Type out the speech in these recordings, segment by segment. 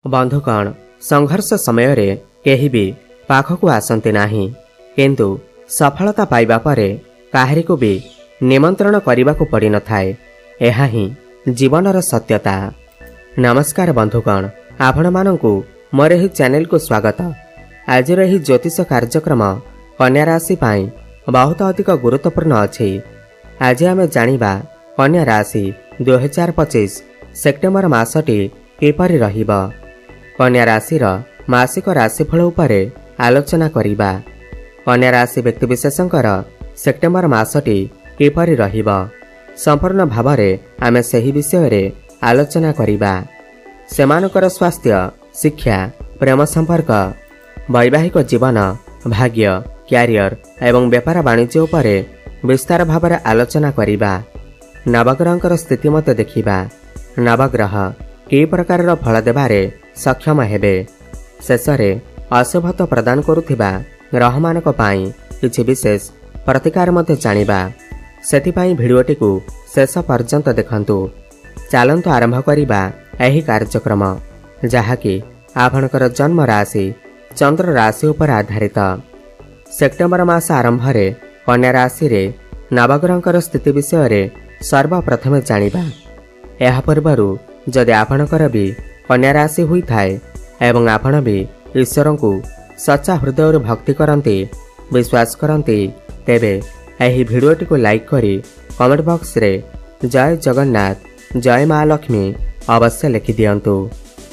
बंधुगण संघर्ष समय रे केही भी पाखकु आसंती नाही, किंतु सफलता पाइबा परे काहरी को भी निमंत्रण करने पड़ी न थाए। एहा ही जीवनर सत्यता। नमस्कार बंधुगण, आपण मानंकु मोर एही चैनल को स्वागत। आज एही ज्योतिष कार्यक्रम कन्या राशि पाई बहुत अधिक गुरुत्वपूर्ण अछि। आज आमे जानिबा कन्या राशि 2025 सेप्टेम्बर मासटी किपरि रहिबा। कन्या राशि मासिक राशिफल उपरे आलोचना करिबा। कन्या राशि व्यक्तिविशेषंकर सेप्टेम्बर मासटी किपरि रहिबा संपूर्ण भावरे आमे सही विषय रे आलोचना करिबा। सेमानकर स्वास्थ्य, शिक्षा, प्रेम संपर्क, वैवाहिक जीवन, भाग्य, क्यारियर एवं व्यापार वाणिज्य उपरे विस्तार भावरे आलोचना करिबा। नवग्रहंकर स्थिति मत देखिबा। नवग्रह कि प्रकार फल देबारे सक्षम हेबे। शेषरे अशुभत्व प्रदान करुथिबा ग्रहमानक पाई किछि विशेष प्रतिकार मते जानिबा। सेथिपाई भिडियोटी को शेष पर्यंत देखंतु। चलंतु आरंभ करिबा एही कार्यक्रम, जहाँकि आपणकर जन्म राशि चंद्र राशि उपर आधारित। सेप्टेम्बर मास आरंभ रे कन्या राशि रे नवग्रहंकर स्थिति विषय रे सर्वप्रथमे जानिबा। एहा पूर्वरु जदि आपणकर भी कन्या राशि हुई थाए एवं आपण भी ईश्वर को सच्चा हृदय भक्ति करती, विश्वास करती, तेबे एही भिडियोटी को लाइक करी कमेंट बॉक्स रे जय जगन्नाथ, जय माँ लक्ष्मी अवश्य लिखि दियंतु।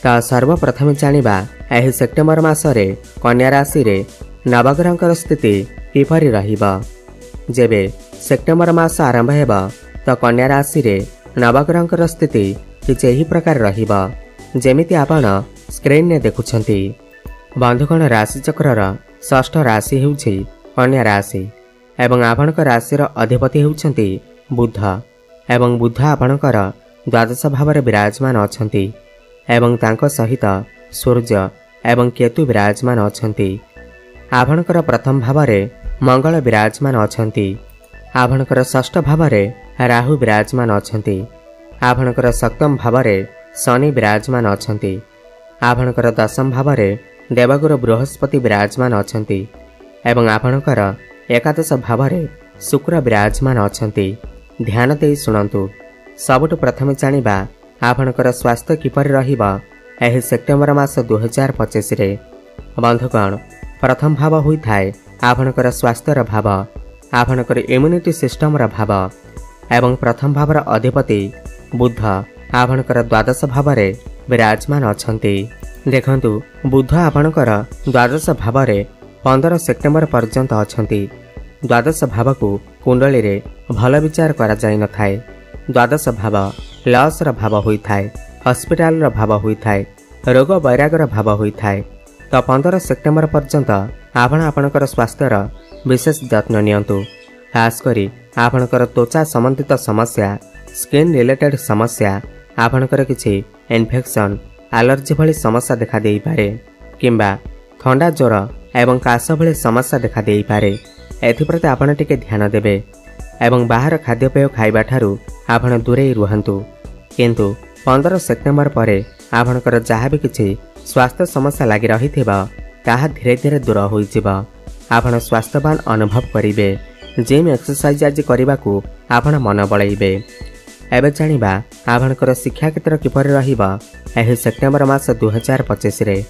ता सर्वप्रथम जानिबा एही सेप्टेम्बर मास रे कन्या राशि रे नवग्रहंकर स्थिति किपरि रहिबा। जेबे सेप्टेम्बर मास आरंभ हेबा तो कन्या राशि रे नवग्रहंकर स्थिति किछि एही प्रकार रहिबा जेमिति आपण स्क्रीन ने देखुछंती। बंधुगण, राशि चक्रर षष्ठ राशि हेउछि कन्या राशि एवं आपणक राशिर अधिपति हेउछंती बुध एवं बुध आपणकर द्वादश भावरे विराजमान अछंती एवं तांको सहित सूर्य एवं केतु विराजमान अछंती। आपणकर प्रथम भावरे मंगल विराजमान अछंती। आपणकर षष्ठ भावरे राहु विराजमान अछंती। आपणकर सप्तम भावरे शनि विराजमान अछंती। आपणकर दशम भावरे देवगुरु बृहस्पति विराजमान अछंती एवं आपणकर एकादश भावरे शुक्र विराजमान अछंती। ध्यान देई सुनंतु। सबुठ प्रथम जानिबा आपणकर स्वास्थ्य किपरि रहिबा एही सेप्टेम्बर मास 2025 रे। बंधुगण, प्रथम भाव होई थाए आपणकर स्वास्थ्यर भाव, आपणकर इम्यूनिटी सिस्टमर भाव एवं प्रथम भावर अधिपति बुध आपणकर द्वादश भावरे विराजमान अछंती। देखंतु, बुध आपणकर द्वादश भावरे 15 सेप्टेम्बर पर्यंत अछंती। द्वादश भाव को कुंडली रे भल विचार करा जाय न थाए। द्वादश भाव लॉसर भाव होई थाए, हॉस्पिटल भाव होई थाए, रोग वैरागर भाव होई थाए। तो 15 सेप्टेम्बर पर्यंत आपण आपणकर स्वास्थ्यर विशेष जत्न नियंतु। खास करी आपणकर त्वचा संबंधित समस्या, स्किन रिलेटेड समस्या, आपणकर किछि इन्फेक्शन, एलर्जी भली समस्या देखा देई पारे किंबा ठंडा ज्वर एवं काश भली समस्या देखा देई पारे। एथिप्रति आपण टिके ध्यान देबे एवं बाहर खाद्यपेय खाइबा ठारू आपण दूरे रुहंतु। किंतु 15 सेप्टेम्बर परे आपणकर जहाँ भी किछि स्वास्थ्य समस्या लागि रहिथिबा ताहा धीरे धीरे दूर होई जिबा। आपण स्वास्थ्यवान अनुभव करिवे। जिम एक्सरसाइज आज करने को आपण मन बलैबे। एबे जानिबा आपणकर शिक्षा क्षेत्र किपरि रहिबा एही सेप्टेम्बर मास 2025 रे।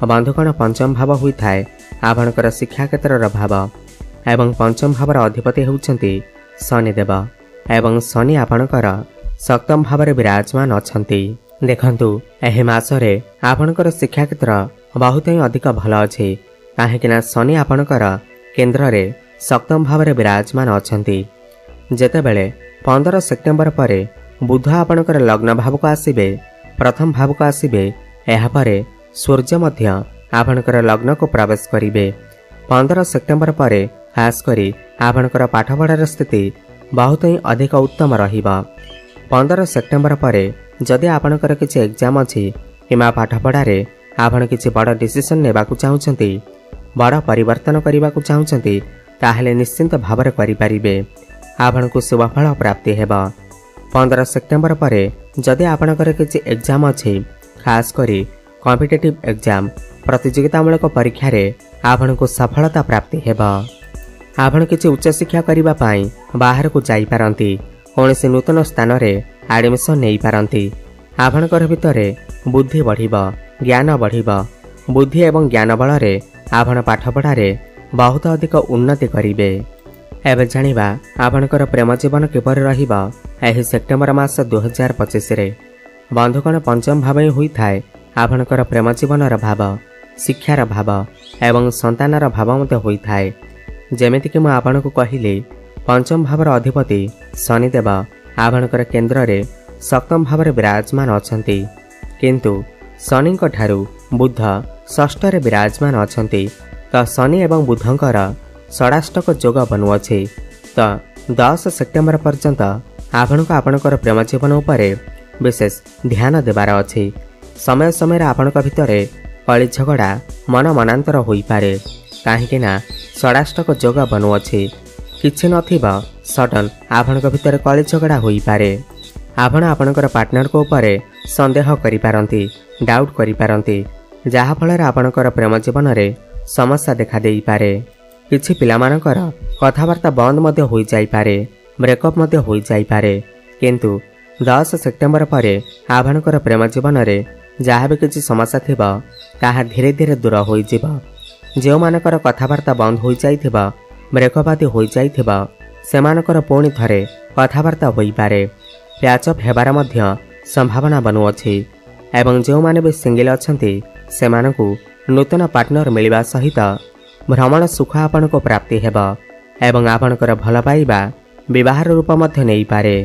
बंधुगण, पंचम भाव होई थाए आपणकर शिक्षा क्षेत्रर भाव एवं पंचम भावर अधिपति हेउछंती शनिदेव एवं शनि आपणकर सप्तम भावरे विराजमान अछंती। देखंतु, एही मासरे आपणकर शिक्षा क्षेत्र बहुत ही अधिक भल अछि, काहेकिना शनि आपणकर केंद्र रे सप्तम भावरे विराजमान अछंती। जेतेबेले 15 सेप्टेम्बर परे बुध आपणकर लग्न भाव को आसीबे, प्रथम भाव को आसीबे, एहा परे सूर्य मध्य आपणकर लग्न को प्रवेश करिवे। 15 सेप्टेम्बर परे खास करी आपणकर पाठपढ़ार स्थिति बहुत ही अधिक उत्तम रहिबा। 15 सेप्टेम्बर परे जदि आपणकर किछि एग्जाम अछि किमा पाठपढ़ारे आपण किछि बड़ डिसिजन नेबाकू चाहुचंती, बड़ परिवर्तन करिबाकू चाहुचंती, ताहले निश्चिंत भावरे करि परिबे। आपनको शुभफल प्राप्ति हेबा। 15 सेप्टेम्बर परे जदि आपणकर किछि एग्जाम अछि, खास करी कॉम्पिटिटिव एग्जाम प्रतियोगितामूलक परीक्षा रे आपण को सफलता प्राप्ति हेबा। आपण किछि उच्च शिक्षा करिबा पई बाहर को जाई पारंती, कोनोसी नूतन स्थान रे एडमिशन नै पारंती। आपणकर भितरे बुद्धि बढ़िबा, ज्ञान बढ़िबा। बुद्धि एवं ज्ञान बल रे आपण पाठ पढ़ारे बहुत अधिक उन्नति करिवे। एबे जानिबा आपणकर प्रेम जीवन किपरि रहिबा एही सेप्टेम्बर मास 2025 रे। बंधुगण पंचम भाव हुई थाए आपणकर प्रेम जीवनर भाव, शिक्षार भाव एवं संतानर भाव मते होई थाए। जेमिति कि मैं आपन को कहिले पंचम भावर अधिपति शनिदेव आपणकर केन्द्र रे सप्तम भाव विराजमान अछंती, किंतु शनि ठारू बुध षष्ठ रे विराजमान अछंती। तो शनि एवं बुधंकर षडाष्टक जोग बनुअछि। तो 10 सेप्टेम्बर पर्यंत आपण को आपणकर प्रेम जीवन उपरे विशेष ध्यान देबार अछि। समय समय आपणक भितरे कଳି झगड़ा मन मनांतर होई पारे, काहेकि ना षडाष्टक जोग बनुअछि। किछि नथिबा सडन आपणक भितरे कଳି झगड़ा होई पारे। आपण आपणकर पार्टनर को ऊपर संदेह करि पारंती, डाउट करि पारंती, जहा फल आपणकर प्रेम जीवन रे समस्या देखा देई पारे। किछि पिलामानकर कथावार्ता बंद मध्य होई जाई पारे, ब्रेकअप मध्य होई जाई पारे। किंतु 10 सेप्टेम्बर परे आपणकर प्रेम जीवन रे जहा भी किछि समस्या थिबा ताहा धीरे धीरे दूर होई जिबा। जो मानकर कथावार्ता बंद होई जाइथिबा, ब्रेकअप आदि होई जाइथिबा, सेमानकर पुणी थरे कथावार्ता होई पारे। प्याचअप हेबार मध्य संभावना बनुअछि। एवं जो माने भी सिंगल अछंती सेमानकु नूतन पार्टनर मिलिबा सहित भ्रमण सुख आपण को प्राप्ति हेबा एवं आपणकर भल पाइबा विवाह रूप मध्य नै पारे।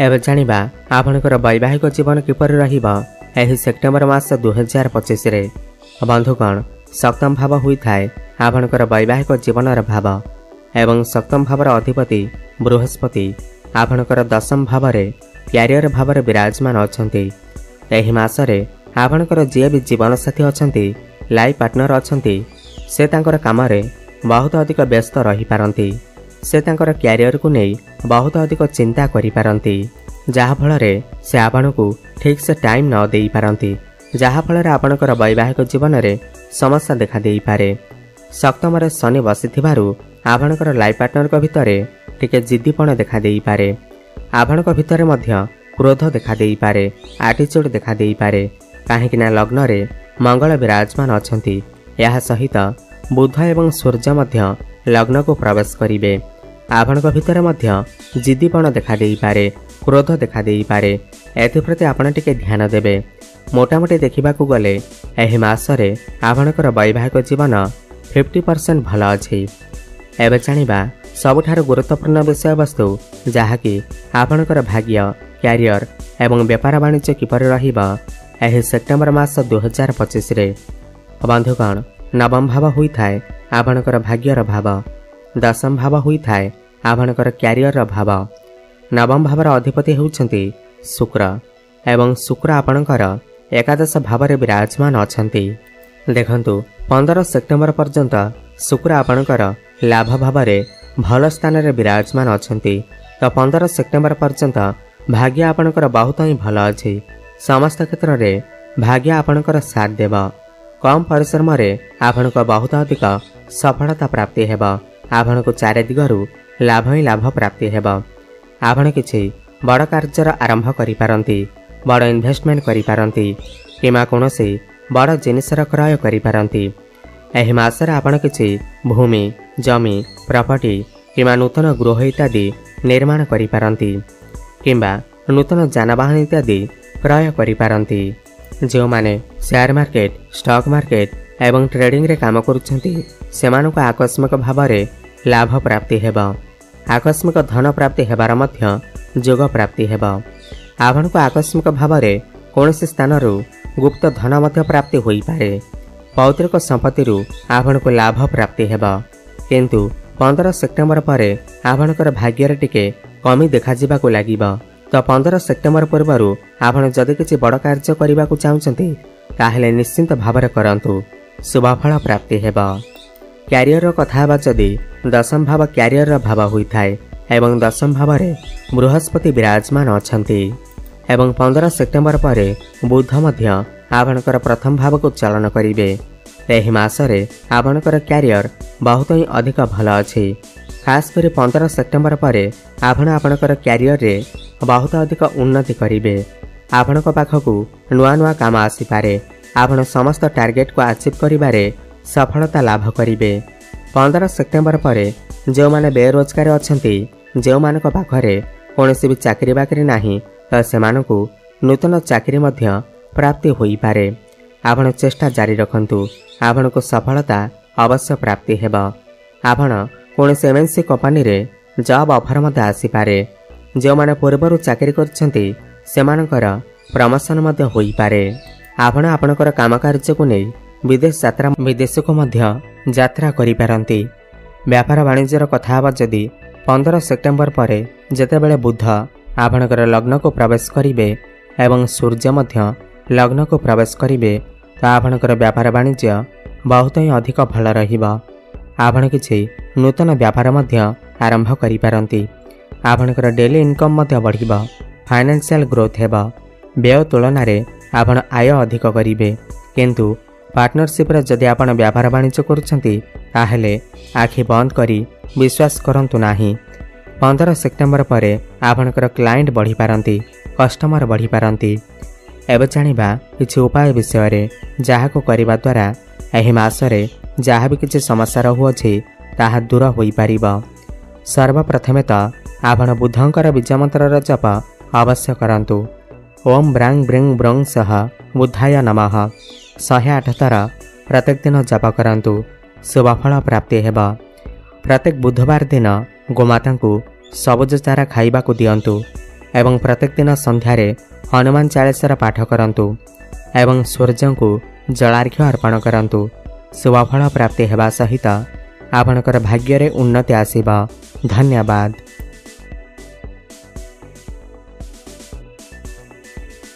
एवं जानिबा आपणकर वैवाहिक जीवन किपरि रहिबा एही सेप्टेम्बर मास 2025 रे। बंधुगण सप्तम भाव हुई थाए आपणकर वैवाहिक जीवनर भाव एवं सप्तम भावर अधिपति बृहस्पति आपणकर दशम भाव रे क्यारियर भाव रे विराजमान अछंती। एही मासरे आपणकर जे भी जीवन साथी अछंती, लाइफ पार्टनर अछंती, से तांकर काम रे बहुत अधिक व्यस्त रही पारंती। से तांकर क्यारियर को नै बहुत अधिक चिंता करि पारंती, जहा फल रे से आपणकु ठीक से टाइम न देई पारंती, जहा फल रे आपणकर वैवाहिक जीवन रे समस्या देखा देई पारे। सप्तम रे शनि बसिथिबारु आपणकर लाइफ पार्टनर को भितरे टिके जिद्दीपण देखा देई पारे। आपणक भितरे मध्य क्रोध देखा देई पारे, एटीट्यूड देखा देई पारे, काहेकि ना लग्न रे मंगल विराजमान अछंती। यह सहित बुध एवं सूर्य मध्य लग्न को प्रवेश करिवे। आपणक भितरे मध्य जिद्दीपण देखा देई पारे, क्रोध देखा देई पारे। एथिप्रति आपण टिके ध्यान देबे। मोटामोटी देखिबाकू गले एही मासरे आपणकर वैवाहिक जीवन 50% भल अछि। एबे जानिबा सबुठार गुरुत्वपूर्ण विषय वस्तु जहाँकि आपणकर भाग्य, क्यारियर एवं व्यापार वाणिज्य किपरि रहिबा एही सेप्टेम्बर मास 2025 रे। बंधुगण नवम भाव हुई थाए आपणकर भाग्यर भाव, दशम भाव हुई थाए आपणकर क्यारियर भाव। नवम भावर अधिपति होउछंती शुक्र एवं शुक्र आपणकर एकादश भाव रे विराजमान अछंती। देखंतु 15 सेप्टेम्बर पर्यंत शुक्र आपणकर लाभ भाव रे भल स्थान रे विराजमान अछंती। तो 15 सेप्टेम्बर पर्यंत भाग्य आपणकर बहुत ही भल अछि। समस्त क्षेत्र रे भाग्य आपणकर साथ देबा। कम परिश्रम रे आपणक बहुत अधिक सफलता प्राप्ति हेबा। आपणक चारि दिगरु लाभ ही लाभ प्राप्ति हेबा। आपण किछि बड़ कार्यर आरंभ करि पारंती, बड़ इन्वेस्टमेंट करि पारंती, किमा कोनोसी बड़ जिनिसर क्रय करि पारंती। एही मासरे आपण किछि भूमि, जमी, प्रॉपर्टी किमा नूतन गृह इत्यादि निर्माण करि पारंती, किंबा नूतन जानवाहन इत्यादि क्रय करि पारंती। जो माने शेयर मार्केट, स्टॉक मार्केट एवं ट्रेडिंग रे काम करुछंती सेमानक आकस्मिक भाव रे लाभ प्राप्ति हेबा। आकस्मिक धन प्राप्ति हेबार मध्य जोग प्राप्ति हेबा। आपनको आकस्मिक भाव रे कोनोसी स्थानरु गुप्त धन मध्य प्राप्ति होई पारे। पौत्रिक संपत्ति रु आपनको लाभ प्राप्ति हेबा। किंतु 15 सेप्टेम्बर परे आपणकर भाग्य रे टिके कमी देखा जिबा को लागिबा। तो 15 सेप्टेम्बर पूर्वरु आपण जदि किछि बड़ कार्य करिबा को चाहुचंती ताहेले निश्चिंत भाବରେ करंतु, शुभ फल प्राप्ति हेबा। क्यारियर कथा हेबा जदि दशम भाव क्यारियर भाव होई थाए एवं दशम भाव रे बृहस्पति विराजमान अछंती एवं 15 सेप्टेम्बर परे बुध मध्य आपणकर प्रथम भाव को चलन करेंगे। एही मासरे आपणकर क्यारियर बहुत ही अधिक भल अच्छी। खासकर 15 सेप्टेम्बर पर आपण आपणकर क्यारियर रे बहुत अधिक उन्नति करेंगे। आपण पाखक नुआ नुआ काम आसीपारे। आपण समस्त टार्गेट को अचीव करिबारे सफलता लाभ करेंगे। 15 सेप्टेम्बर पर जो माने बेरोजगार अछंती, जो मानक पाखरे कौनसी भी चाकरी बाकरी नाही, तो सेमानकु नूतन चाकरी मध्य प्राप्ति होई पारे। आपण चेष्टा जारी रखंतु, आपण को सफलता अवश्य प्राप्ति हेबा। आपण कौनसी एमएनसी कंपनी रे जॉब ऑफर मध्य आसी पारे। जो माने पूर्वरु चाकरी करछंती सेमानकर प्रमोशन मध्य होई पारे। आपण आपणकर काम कार्य को नहीं विदेश को मध्य यात्रा करि पारंती। व्यापार वाणिज्यर कथा हबा जदि 15 सेप्टेम्बर पर जेतेबेले बुध आपणकर लग्न को प्रवेश करिवे एवं सूर्य मध्य लग्न को प्रवेश करिवे, तो आपणकर व्यापार वाणिज्य बहुत ही अधिक भल रहिबा। आपण किछि नूतन व्यापार मध्य आरंभ करि पारंती। आपणकर डेली इनकम मध्य बढ़िबा, फाइनेंशियल ग्रोथ हेबा। व्यय तुलन में आपण आय अधिक करिवे, किंतु पार्टनरशिप रे जदि आपण व्यापार वाणिज्य करुछंती ताहेले आखि बंद करी विश्वास करंतु नाही। 15 सेप्टेम्बर पर आपणकर क्लाइंट बढ़ी पारंती, कस्टमर बढ़ी पारंती। एबे जानिबा किछि उपाय विषय रे जाहाको करिबा द्वारा एही मासरे जहाँ भी किसी समस्या रहुअछि ताहा दूर होई परिबा। सर्वप्रथमे तो आपण बुद्धंकर बीजमंत्र जप अवश्य करंतु। ओम ब्रांग ब्रिंग ब्रंग सह बुद्धाय नमः 108 थर प्रत्येक दिन जप करंतु, शुभफल प्राप्ति हेबा। प्रत्येक बुधवार दिन गोमाता को सबुज चारा खाइबाकु दियंतु एवं प्रत्येक दिन संध्यारे हनुमान चालीसार पाठ करंतु एवं सूर्य को जलार्घ्य अर्पण करंतु। शुभफल प्राप्ति हेबा सहित आपणकर भाग्य रे उन्नति आसीबा। धन्यवाद।